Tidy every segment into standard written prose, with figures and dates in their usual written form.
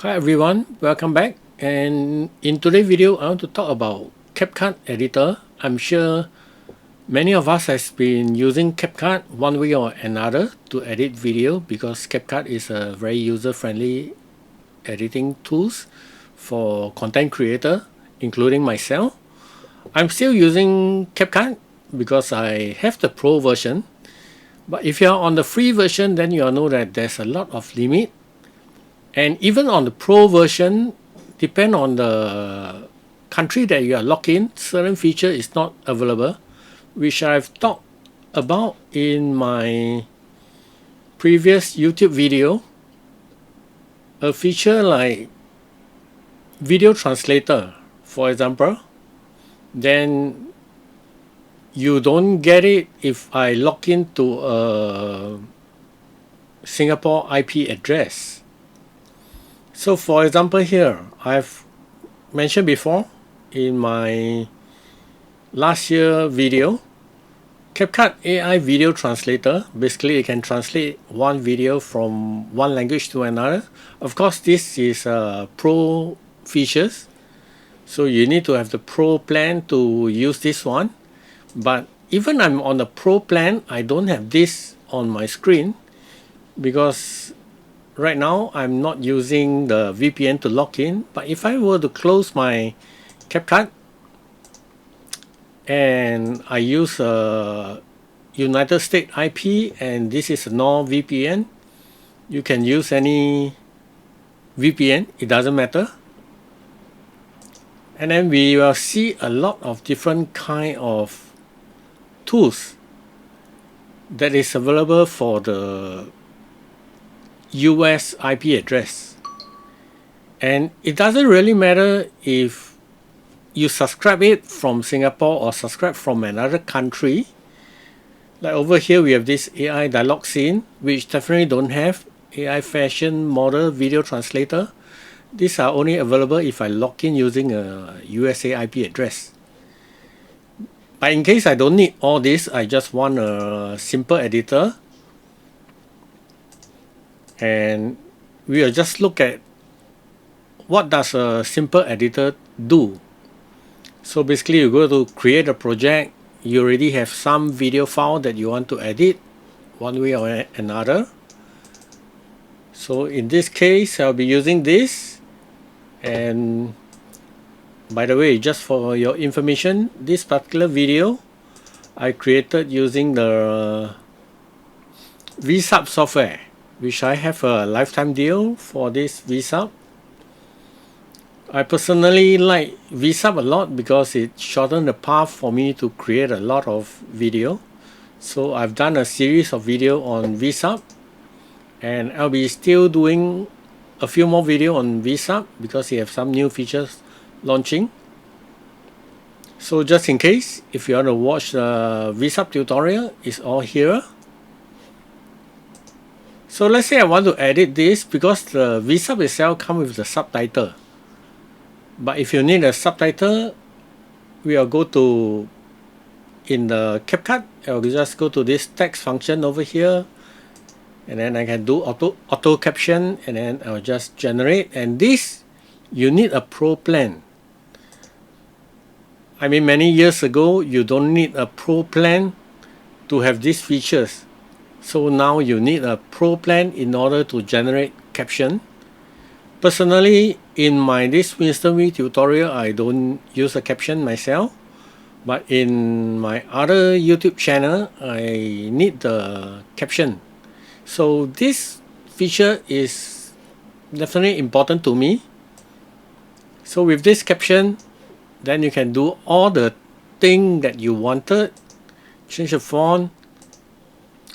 Hi everyone, welcome back. And in today's video, I want to talk about CapCut editor. I'm sure many of us has been using CapCut one way or another to edit video because CapCut is a very user-friendly editing tools for content creator, including myself. I'm still using CapCut because I have the pro version. But if you're on the free version, then you'll know that there's a lot of limit. And even on the pro version, depend on the country that you are logged in, certain feature is not available, which I've talked about in my previous YouTube video. A feature like video translator, for example, then you don't get it if I log into a Singapore IP address. So for example here, I've mentioned before in my last year video, CapCut AI video translator, basically it can translate one video from one language to another. Of course, this is pro features, so you need to have the pro plan to use this one. But even I'm on the pro plan, I don't have this on my screen because right now I'm not using the VPN to log in. But if I were to close my CapCut and I use a United States IP and this is a non-VPN, you can use any VPN, it doesn't matter. And then we will see a lot of different kind of tools that is available for the US IP address. And it doesn't really matter if you subscribe it from Singapore or subscribe from another country. Like over here we have this AI dialogue scene, which definitely don't have AI fashion model video translator. These are only available if I log in using a USA IP address. But in case I don't need all this, I just want a simple editor. And we will just look at what does a simple editor do. So basically you go to create a project, you already have some video file that you want to edit one way or another. So in this case I'll be using this. And by the way, just for your information, this particular video I created using the VSub software, which I have a lifetime deal for this VSub. I personally like VSub a lot because it shortened the path for me to create a lot of video. So I've done a series of video on VSub, and I'll be still doing a few more video on VSub because it have some new features launching. So just in case, if you want to watch the VSub tutorial, it's all here. So let's say I want to edit this because the VSub itself comes with the subtitle. But if you need a subtitle, we will go to, in the CapCut, I'll just go to this text function over here. And then I can do auto caption, and then I'll just generate. And this, you need a pro plan. I mean, many years ago, you don't need a pro plan to have these features. So now you need a pro plan in order to generate caption. Personally, in my this winstonwee tutorial, I don't use a caption myself. But in my other YouTube channel, I need the caption. So this feature is definitely important to me. So with this caption, then you can do all the thing that you wanted. Change the font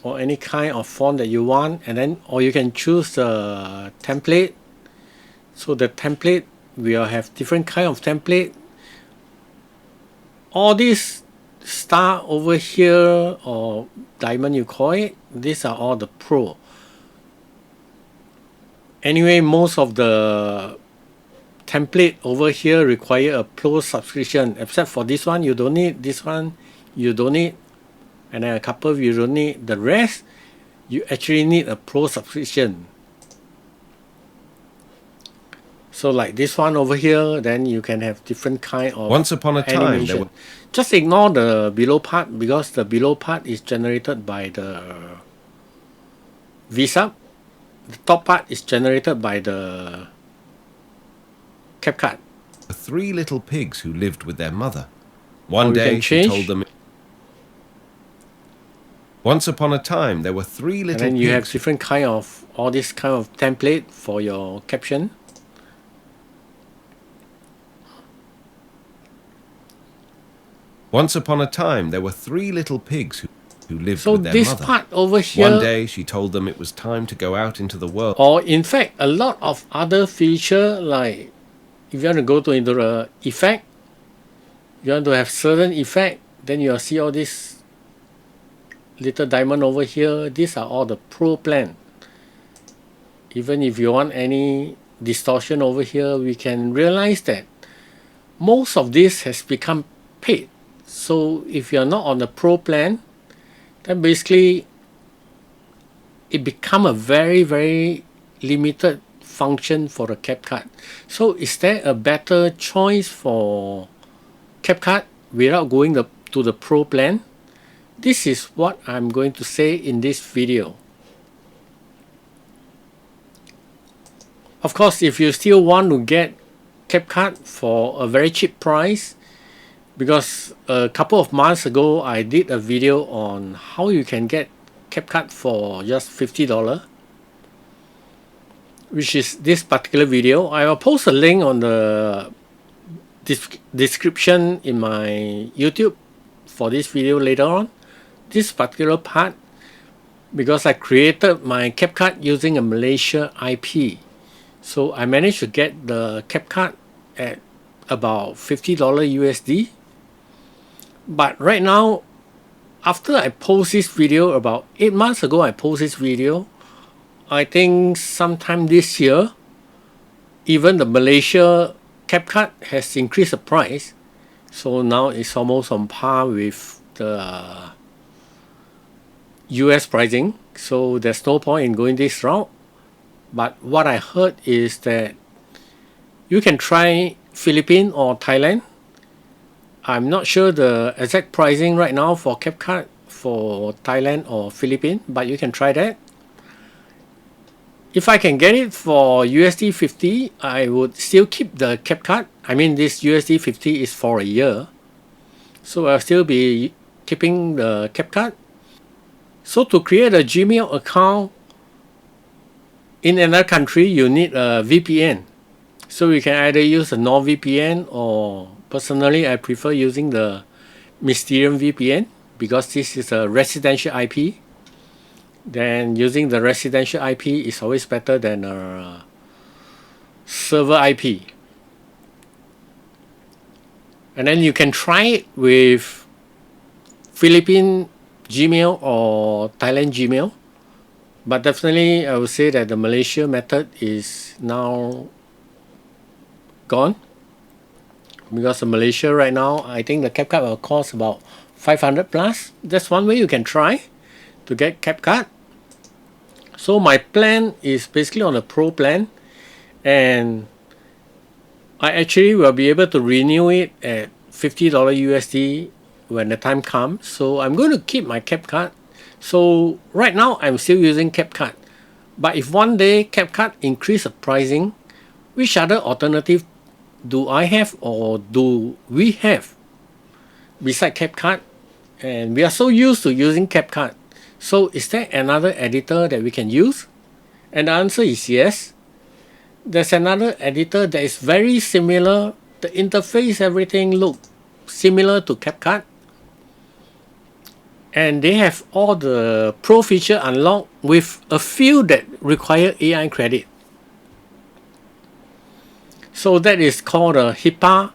or any kind of font that you want, and then or you can choose the template. So the template, we'll have different kind of template. All these star over here or diamond you call it, these are all the pro. Anyway, most of the template over here require a pro subscription, except for this one you don't need, this one you don't need, and then a couple you don't need. The rest you actually need a pro subscription. So like this one over here, then you can have different kind of Once upon a time, animation. there were... Just ignore the below part because the below part is generated by the VSub. The top part is generated by the CapCut. 3 little pigs who lived with their mother. One Or we day can she told change, them... Once upon a time, there were 3 and little then you have pigs. different kind of all this kind of template for your caption. Once upon a time, there were 3 little pigs who lived So with their this mother. part over here, One day she told them it was time to go out into the world. or in fact a lot of other feature, like if you want to go to into the effect, you want to have certain effect, then you'll see all this little diamond over here. These are all the pro plan. Even if you want any distortion over here, we can realize that most of this has become paid. So if you're not on the pro plan, then basically it become a very limited function for the CapCut. So is there a better choice for CapCut without going to the pro plan? This is what I'm going to say in this video. Of course, if you still want to get CapCut for a very cheap price, because a couple of months ago I did a video on how you can get CapCut for just $50, which is this particular video. I will post a link on the description in my YouTube for this video later on. This particular part, because I created my CapCut using a Malaysia IP, so I managed to get the CapCut at about $50 USD. But right now, after I post this video, about 8 months ago I post this video, I think sometime this year, even the Malaysia CapCut has increased the price. So now it's almost on par with the US pricing. So there's no point in going this route. But what I heard is that you can try Philippines or Thailand. I'm not sure the exact pricing right now for CapCut for Thailand or Philippines, but you can try that. If I can get it for USD 50, I would still keep the CapCut. I mean, this USD 50 is for a year, so I'll still be keeping the CapCut. So to create a Gmail account in another country, you need a VPN. So you can either use a NordVPN, or personally I prefer using the Mysterium VPN because this is a residential IP. Then using the residential IP is always better than a server IP. And then you can try it with Philippine Gmail or Thailand Gmail. But definitely I would say that the Malaysia method is now gone, because in Malaysia right now I think the CapCut will cost about 500 plus. That's one way you can try to get CapCut. So my plan is basically on a pro plan, and I actually will be able to renew it at $50 USD when the time comes. So I'm going to keep my CapCut. So right now I'm still using CapCut, but if one day CapCut increase the pricing, which other alternative do I have, or do we have beside CapCut? And we are so used to using CapCut. So is there another editor that we can use? And the answer is yes. There's another editor that is very similar. The interface, everything look similar to CapCut. And they have all the pro feature unlocked with a few that require AI credit. So that is called a HitPaw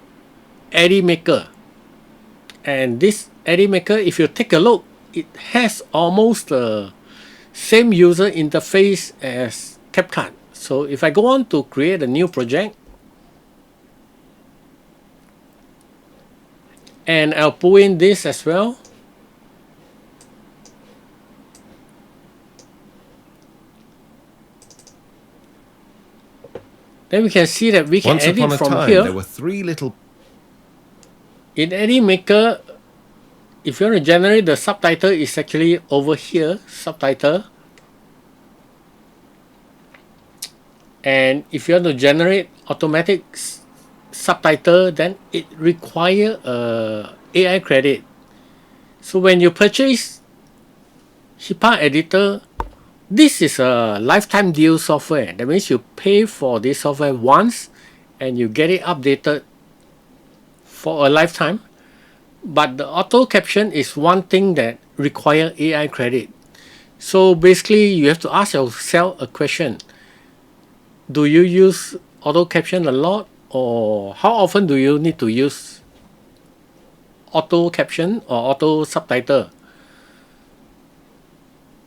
Edimakor. And this Edimakor, if you take a look, it has almost the same user interface as CapCut. So if I go on to create a new project, and I'll pull in this as well. Then we can see that we can Once upon edit a from time, here. there were 3 little... In Edimakor, if you want to generate the subtitle, it's actually over here, subtitle. And if you want to generate automatic subtitle, then it requires AI credit. So when you purchase HitPaw Editor, this is a lifetime deal software. That means you pay for this software once and you get it updated for a lifetime. But the auto caption is one thing that requires AI credit. So basically you have to ask yourself a question. Do you use auto caption a lot, or how often do you need to use auto caption or auto subtitle?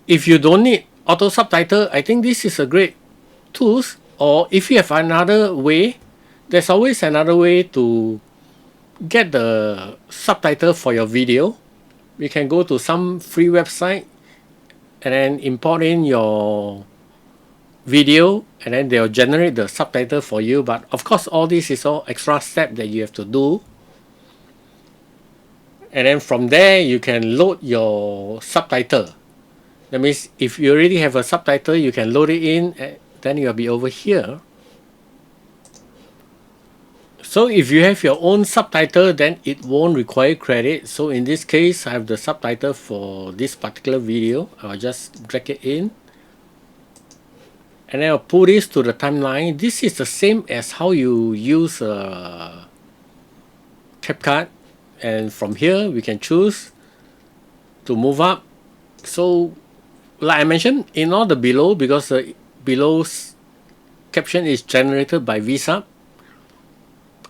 If you don't need auto subtitle, I think this is a great tool. Or if you have another way, there's always another way to get the subtitle for your video. You can go to some free website and then import in your video, and then they'll generate the subtitle for you. But of course, all this is all extra step that you have to do. And then from there, you can load your subtitle. That means if you already have a subtitle, you can load it in, then you'll be over here. So if you have your own subtitle, then it won't require credit. So in this case, I have the subtitle for this particular video. I'll just drag it in. And then I'll put this to the timeline. This is the same as how you use CapCut. And from here, we can choose to move up. So like I mentioned, in all the below, because the below's caption is generated by VSub,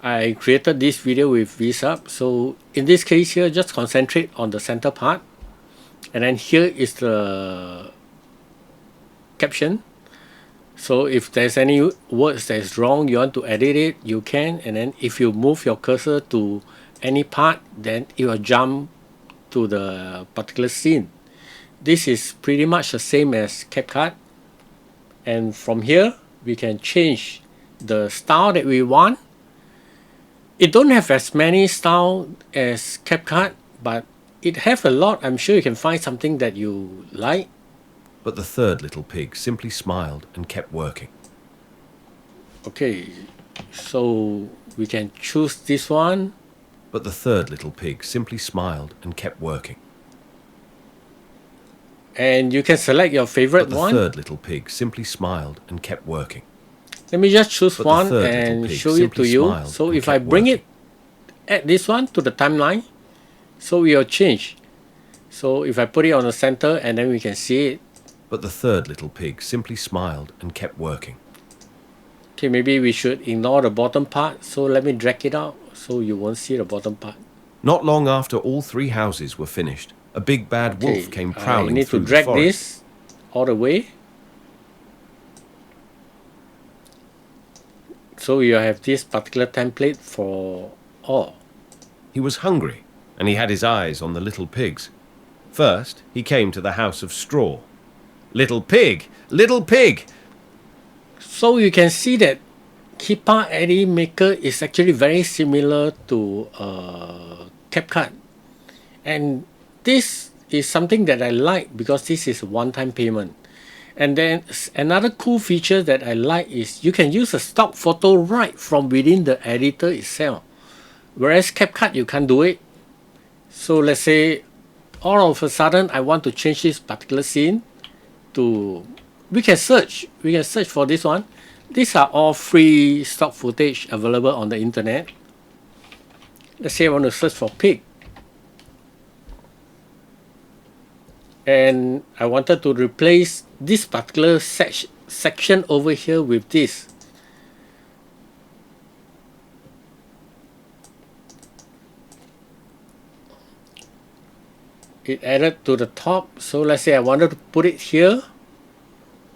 I created this video with VSub. So in this case here, just concentrate on the center part. And then here is the caption. So if there's any words that is wrong, you want to edit it, you can. And then if you move your cursor to any part, then it will jump to the particular scene. This is pretty much the same as CapCut. And from here, we can change the style that we want. It don't have as many styles as CapCut, but it have a lot. I'm sure you can find something that you like. But the third little pig simply smiled and kept working. Okay, so we can choose this one. But the third little pig simply smiled and kept working. And you can select your favorite But the third little pig simply smiled and kept working. Let me just choose But one the third and little pig show it to simply you. smiled So and if I kept bring working. it, add this one to the timeline, so we will change. So if I put it on the center, and then we can see it. But the third little pig simply smiled and kept working. Okay, maybe we should ignore the bottom part. So let me drag it out so you won't see the bottom part. Not long after all 3 houses were finished, a big bad wolf came prowling I need through to drag the forest. this all the way. So you have this particular template for all. He was hungry, and he had his eyes on the little pigs. First, he came to the house of straw. Little pig! Little pig! So you can see that HitPaw Edimakor is actually very similar to CapCut. And this is something that I like because this is one-time payment. And then another cool feature that I like is you can use a stock photo right from within the editor itself. Whereas CapCut, you can't do it. So let's say all of a sudden I want to change this particular scene to, we can search for this one. These are all free stock footage available on the internet. Let's say I want to search for pig. And I wanted to replace this particular section over here with this. It added to the top. So let's say I wanted to put it here.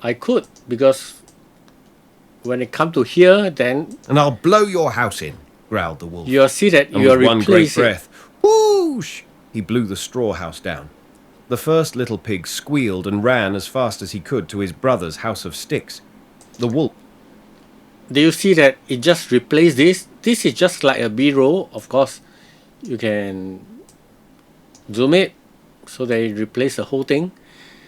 I could, because when it comes to here, then... And I'll blow your house in, growled the wolf. You'll see that And you're with one great replacing. breath, whoosh! He blew the straw house down. The first little pig squealed and ran as fast as he could to his brother's house of sticks. The wolf... do you see that it just replaced this? This is just like a B-roll. Of course, you can zoom it so they replace the whole thing.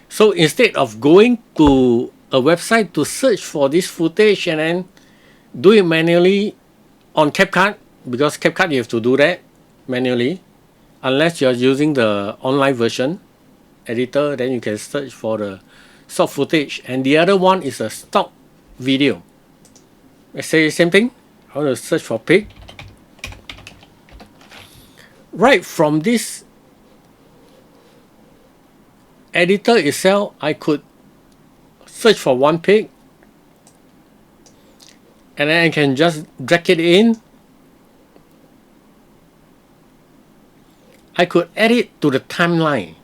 So instead of going to a website to search for this footage and then do it manually on CapCut, because CapCut you have to do that manually, unless you're using the online version editor, then you can search for the stock footage. And the other one is a stock video. Let's say same thing. I want to search for pig. Right from this editor itself, I could search for one pig, and then I can just drag it in. I could add it to the timeline,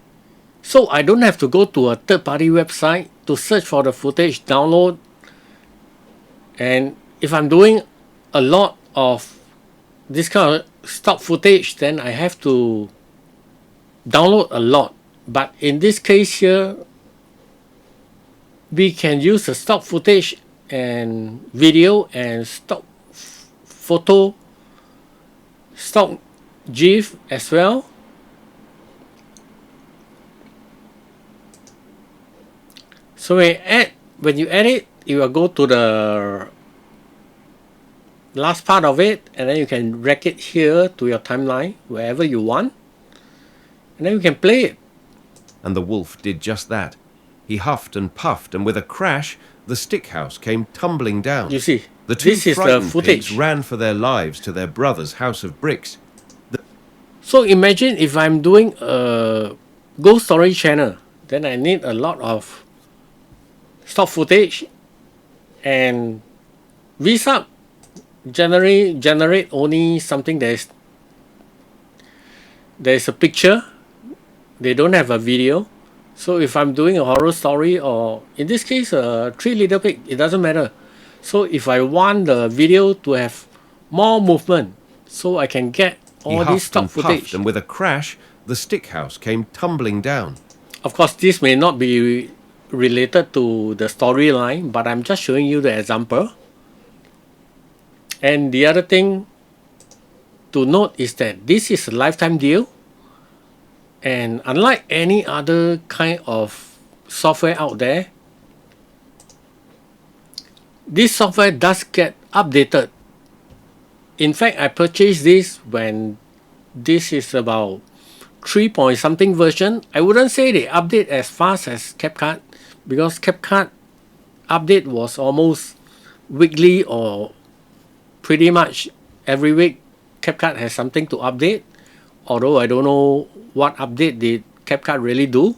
so I don't have to go to a third-party website to search for the footage, download. And if I'm doing a lot of this kind of stock footage, then I have to download a lot. But in this case here, we can use the stock footage and video and stock photo, stock GIF as well. So when you add it, you will go to the last part of it, and then you can drag it here to your timeline wherever you want, and then you can play it. And the wolf did just that. He huffed and puffed, and with a crash, the stick house came tumbling down. You see, the two this is the frightened footage. pigs ran for their lives to their brother's house of bricks. So imagine if I'm doing a ghost story channel, then I need a lot of stock footage, and VSUB generate only something that is a picture. They don't have a video. So if I'm doing a horror story, or in this case Three Little Pig, it doesn't matter. So if I want the video to have more movement, so I can get all this stock footage. And with a crash, the stick house came tumbling down. Of course, this may not be related to the storyline, but I'm just showing you the example. And the other thing to note is that this is a lifetime deal, and unlike any other kind of software out there, this software does get updated. In fact, I purchased this when this is about 3 point something version. I wouldn't say they update as fast as CapCut, because CapCut update was almost weekly, or pretty much every week CapCut has something to update, although I don't know what update did CapCut really do.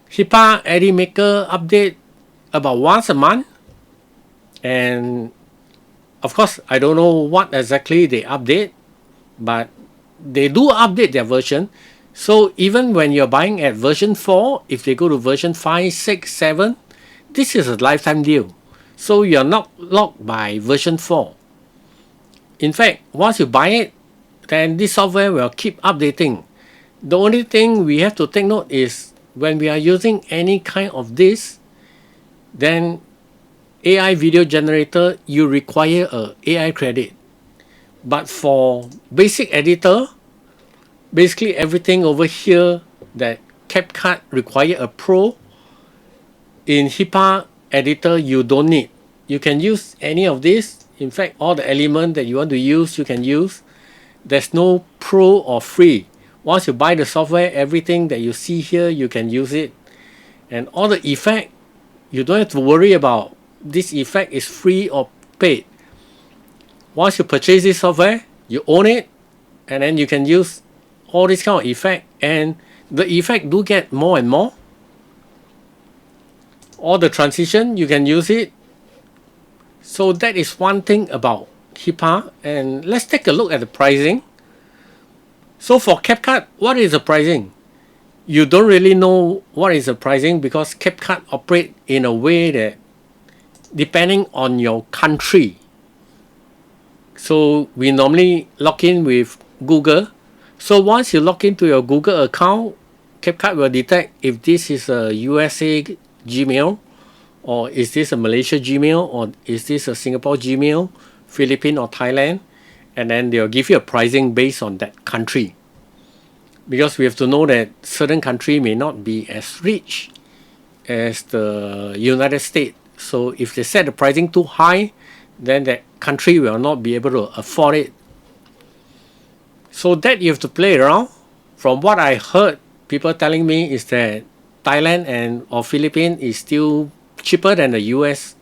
HitPaw Edimakor update about once a month, and of course I don't know what exactly they update, but they do update their version. So even when you're buying at version 4, if they go to version 5, 6, 7, this is a lifetime deal. So you're not locked by version 4. In fact, once you buy it, then this software will keep updating. The only thing we have to take note is when we are using any kind of this, then AI video generator, you require a AI credit. But for basic editor, basically everything over here that CapCut require a pro, in HitPaw editor you don't need. You can use any of this. In fact, all the elements that you want to use, you can use. There's no pro or free. Once you buy the software, everything that you see here, you can use it. And all the effect, you don't have to worry about this effect is free or paid. Once you purchase this software, you own it, and then you can use all this kind of effect, and the effect do get more and more. All the transition, you can use it. So that is one thing about HitPaw. And let's take a look at the pricing. So for CapCut, what is the pricing? You don't really know what is the pricing, because CapCut operate in a way that depending on your country. So we normally log in with Google. So once you log into your Google account, CapCut will detect if this is a USA Gmail or is this a Malaysia Gmail, or is this a Singapore Gmail, Philippines or Thailand, and then they'll give you a pricing based on that country. Because we have to know that certain country may not be as rich as the United States. So if they set the pricing too high, then that country will not be able to afford it. So that you have to play around. From what I heard, people telling me is that Thailand and or Philippines is still cheaper than the US,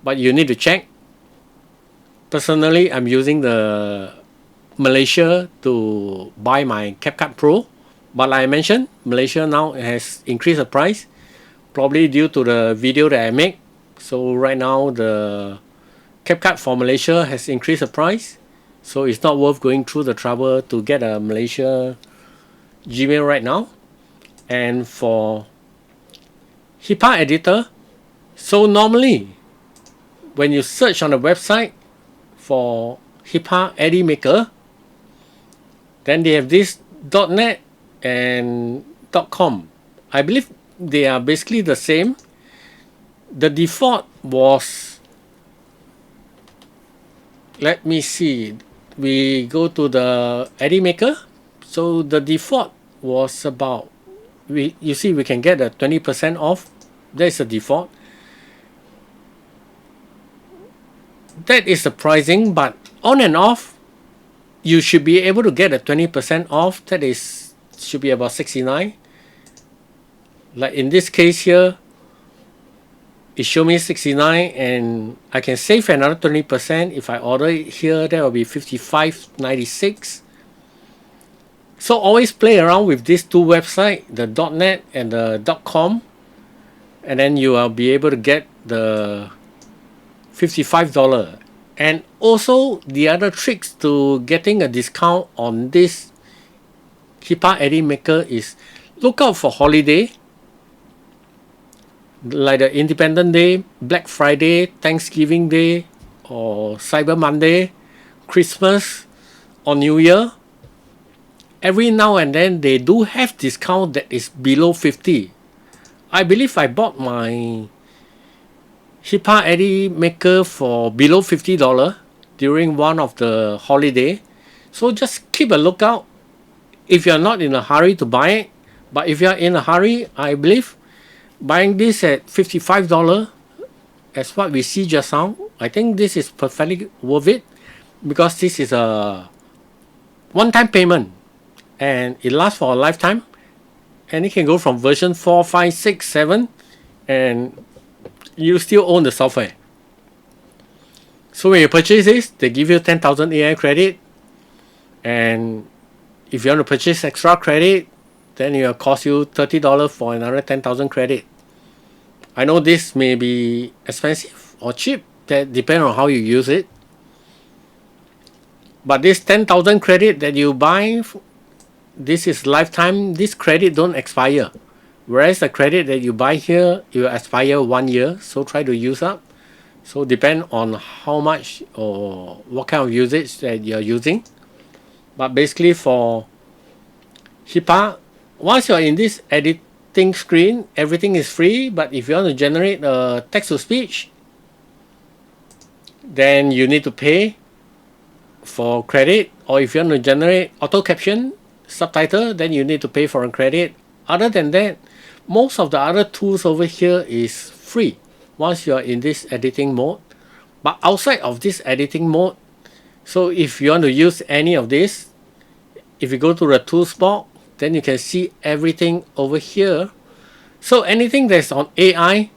but you need to check. Personally, I'm using the Malaysia to buy my CapCut Pro, but like I mentioned, Malaysia now has increased the price, probably due to the video that I make. So right now the CapCut for Malaysia has increased the price, so it's not worth going through the trouble to get a Malaysia Gmail right now. And for HitPaw editor, so normally when you search on the website for HitPaw Edimakor, then they have this .net and .com. I believe they are basically the same. The default was, let me see, we go to the Edimakor. So the default was about, you see we can get a 20% off. That is the default. That is the pricing, but on and off you should be able to get a 20% off. That is, should be about 69. Like in this case here, it show me 69, and I can save another 20%. If I order it here, that will be 55.96. So always play around with these two websites, the .net and the .com, and then you will be able to get the $55. And also the other tricks to getting a discount on this HitPaw Edimakor is look out for holiday, like the Independence Day, Black Friday, Thanksgiving Day, or Cyber Monday, Christmas, or New Year. Every now and then they do have discount that is below 50. I believe I bought my HitPaw Edimakor for below $50 during one of the holiday. So just keep a lookout if you're not in a hurry to buy it. But if you're in a hurry, I believe buying this at $55, as what we see just now, I think this is perfectly worth it, because this is a one-time payment and it lasts for a lifetime, and it can go from version 4, 5, 6, 7, and you still own the software. So when you purchase this, they give you 10,000 AI credit, and if you want to purchase extra credit, then it will cost you $30 for another 10,000 credit. I know this may be expensive or cheap, that depends on how you use it. But this 10,000 credit that you buy, this is lifetime. This credit don't expire. Whereas the credit that you buy here, it will expire 1 year. So try to use up. So depend on how much or what kind of usage that you're using. But basically for HitPaw, once you're in this editing screen, everything is free. But if you want to generate a text-to-speech, then you need to pay for credit. Or if you want to generate auto caption, subtitle, then you need to pay for a credit. Other than that, most of the other tools over here is free once you're in this editing mode. But outside of this editing mode, so if you want to use any of this, if you go to the tools box, then you can see everything over here. So anything that's on AI,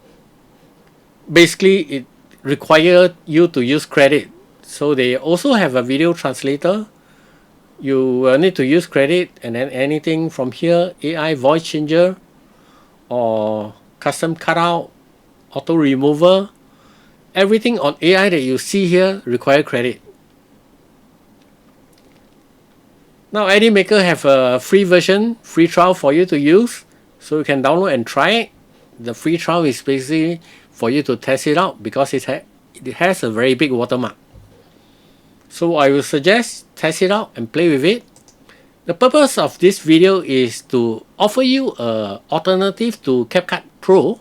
basically it requires you to use credit. So they also have a video translator. You will need to use credit, and then anything from here, AI voice changer or custom cutout, auto remover, everything on AI that you see here require credit. Now Edimakor have a free version, free trial for you to use, so you can download and try it. The free trial is basically for you to test it out, because it has a very big watermark. So I will suggest test it out and play with it. The purpose of this video is to offer you an alternative to CapCut Pro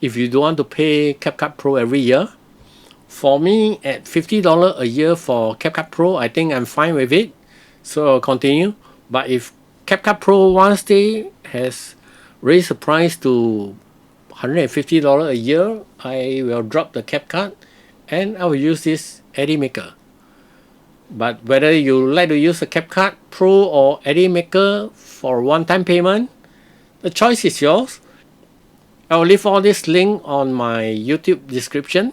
if you don't want to pay CapCut Pro every year. For me, at $50 a year for CapCut Pro, I think I'm fine with it. So I'll continue. But if CapCut Pro once they has raised the price to $150 a year, I will drop the CapCut and I will use this Edimakor. But whether you like to use a CapCut Pro or Edimakor for one-time payment, the choice is yours. I will leave all this link on my YouTube description.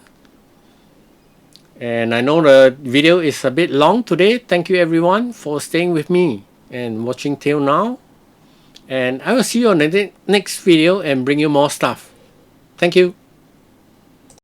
And I know the video is a bit long today. Thank you everyone for staying with me and watching till now. And I will see you on the next video and bring you more stuff. Thank you.